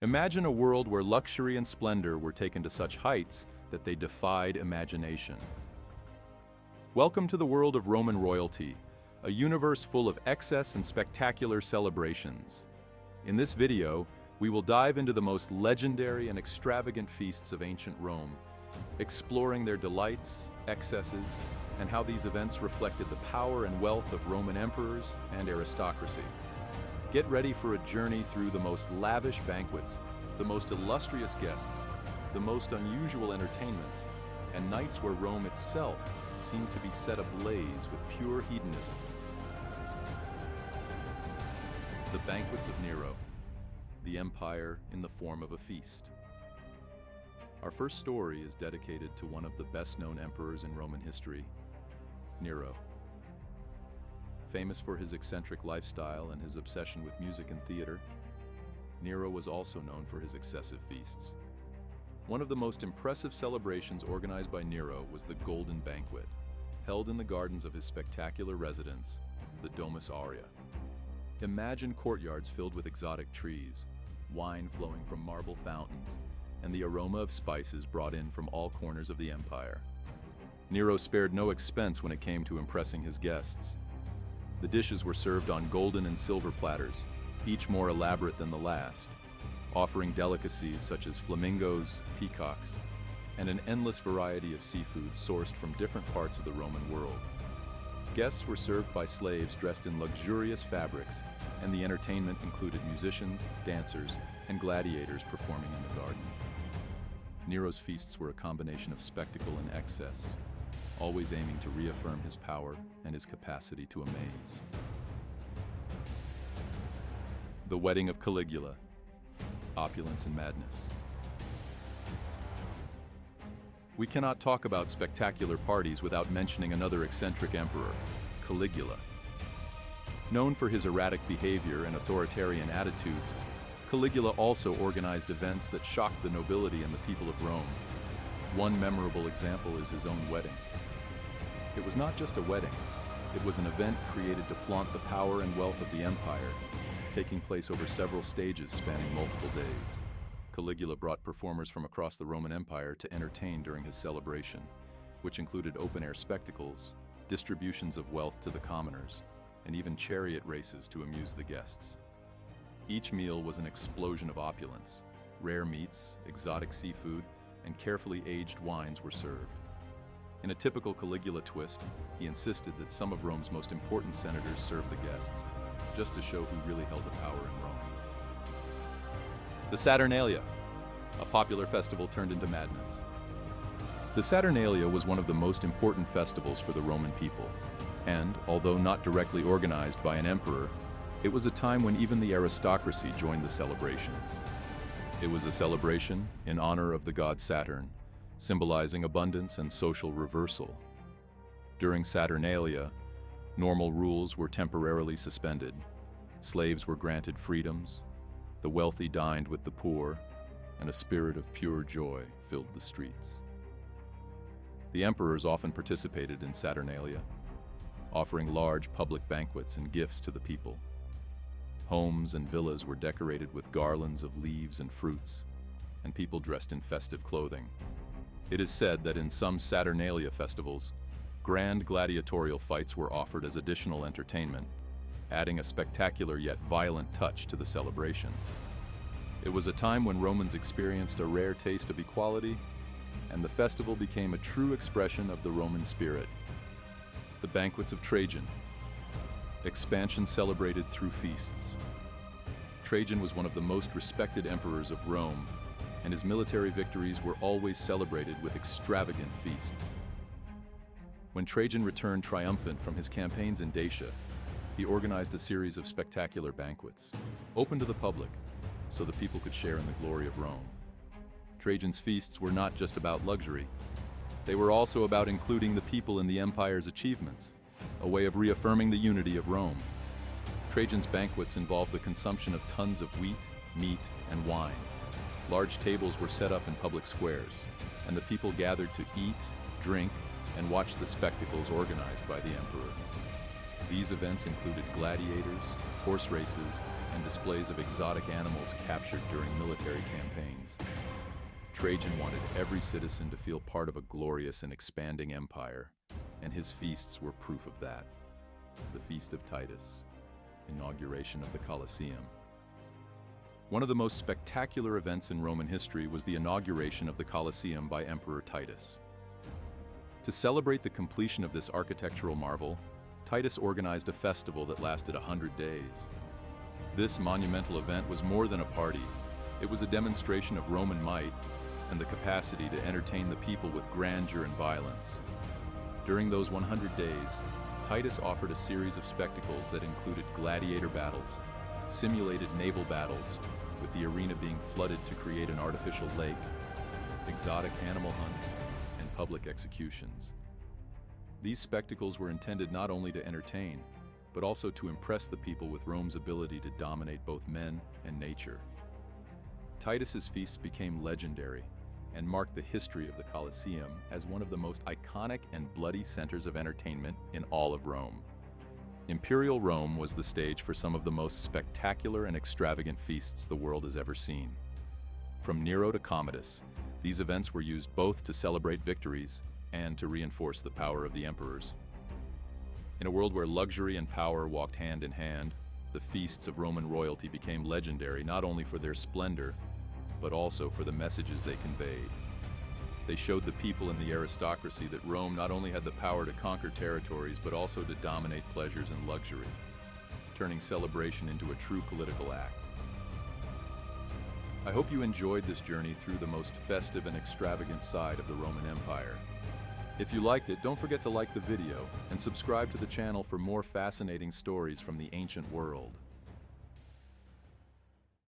Imagine a world where luxury and splendor were taken to such heights that they defied imagination. Welcome to the world of Roman royalty, a universe full of excess and spectacular celebrations. In this video, we will dive into the most legendary and extravagant feasts of ancient Rome, exploring their delights, excesses, and how these events reflected the power and wealth of Roman emperors and aristocracy. Get ready for a journey through the most lavish banquets, the most illustrious guests, the most unusual entertainments, and nights where Rome itself seemed to be set ablaze with pure hedonism. The Banquets of Nero, the empire in the form of a feast. Our first story is dedicated to one of the best-known emperors in Roman history, Nero. Famous for his eccentric lifestyle and his obsession with music and theater, Nero was also known for his excessive feasts. One of the most impressive celebrations organized by Nero was the Golden Banquet, held in the gardens of his spectacular residence, the Domus Aurea. Imagine courtyards filled with exotic trees, wine flowing from marble fountains, and the aroma of spices brought in from all corners of the empire. Nero spared no expense when it came to impressing his guests. The dishes were served on golden and silver platters, each more elaborate than the last, offering delicacies such as flamingos, peacocks, and an endless variety of seafood sourced from different parts of the Roman world. Guests were served by slaves dressed in luxurious fabrics, and the entertainment included musicians, dancers, and gladiators performing in the garden. Nero's feasts were a combination of spectacle and excess, always aiming to reaffirm his power and his capacity to amaze. The Wedding of Caligula, Opulence and Madness. We cannot talk about spectacular parties without mentioning another eccentric emperor, Caligula. Known for his erratic behavior and authoritarian attitudes, Caligula also organized events that shocked the nobility and the people of Rome. One memorable example is his own wedding. It was not just a wedding, it was an event created to flaunt the power and wealth of the empire, taking place over several stages spanning multiple days. Caligula brought performers from across the Roman Empire to entertain during his celebration, which included open-air spectacles, distributions of wealth to the commoners, and even chariot races to amuse the guests. Each meal was an explosion of opulence. Rare meats, exotic seafood, and carefully aged wines were served. In a typical Caligula twist, he insisted that some of Rome's most important senators serve the guests, just to show who really held the power in Rome. The Saturnalia, a popular festival turned into madness. The Saturnalia was one of the most important festivals for the Roman people, and, although not directly organized by an emperor, it was a time when even the aristocracy joined the celebrations. It was a celebration in honor of the god Saturn, symbolizing abundance and social reversal. During Saturnalia, normal rules were temporarily suspended. Slaves were granted freedoms, the wealthy dined with the poor, and a spirit of pure joy filled the streets. The emperors often participated in Saturnalia, offering large public banquets and gifts to the people. Homes and villas were decorated with garlands of leaves and fruits, and people dressed in festive clothing. It is said that in some Saturnalia festivals, grand gladiatorial fights were offered as additional entertainment, adding a spectacular yet violent touch to the celebration. It was a time when Romans experienced a rare taste of equality, and the festival became a true expression of the Roman spirit. The Banquets of Trajan. Expansion celebrated through feasts. Trajan was one of the most respected emperors of Rome, and his military victories were always celebrated with extravagant feasts. When Trajan returned triumphant from his campaigns in Dacia, he organized a series of spectacular banquets, open to the public, so the people could share in the glory of Rome. Trajan's feasts were not just about luxury. They were also about including the people in the empire's achievements, a way of reaffirming the unity of Rome. Trajan's banquets involved the consumption of tons of wheat, meat, and wine. Large tables were set up in public squares, and the people gathered to eat, drink, and watch the spectacles organized by the emperor. These events included gladiators, horse races, and displays of exotic animals captured during military campaigns. Trajan wanted every citizen to feel part of a glorious and expanding empire, and his feasts were proof of that. The Feast of Titus, inauguration of the Colosseum. One of the most spectacular events in Roman history was the inauguration of the Colosseum by Emperor Titus. To celebrate the completion of this architectural marvel, Titus organized a festival that lasted 100 days. This monumental event was more than a party. It was a demonstration of Roman might and the capacity to entertain the people with grandeur and violence. During those 100 days, Titus offered a series of spectacles that included gladiator battles, simulated naval battles, with the arena being flooded to create an artificial lake, exotic animal hunts, and public executions. These spectacles were intended not only to entertain, but also to impress the people with Rome's ability to dominate both men and nature. Titus's feasts became legendary and marked the history of the Colosseum as one of the most iconic and bloody centers of entertainment in all of Rome. Imperial Rome was the stage for some of the most spectacular and extravagant feasts the world has ever seen. From Nero to Commodus, these events were used both to celebrate victories and to reinforce the power of the emperors. In a world where luxury and power walked hand in hand, the feasts of Roman royalty became legendary not only for their splendor, but also for the messages they conveyed. They showed the people and the aristocracy that Rome not only had the power to conquer territories, but also to dominate pleasures and luxury, turning celebration into a true political act. I hope you enjoyed this journey through the most festive and extravagant side of the Roman Empire. If you liked it, don't forget to like the video and subscribe to the channel for more fascinating stories from the ancient world.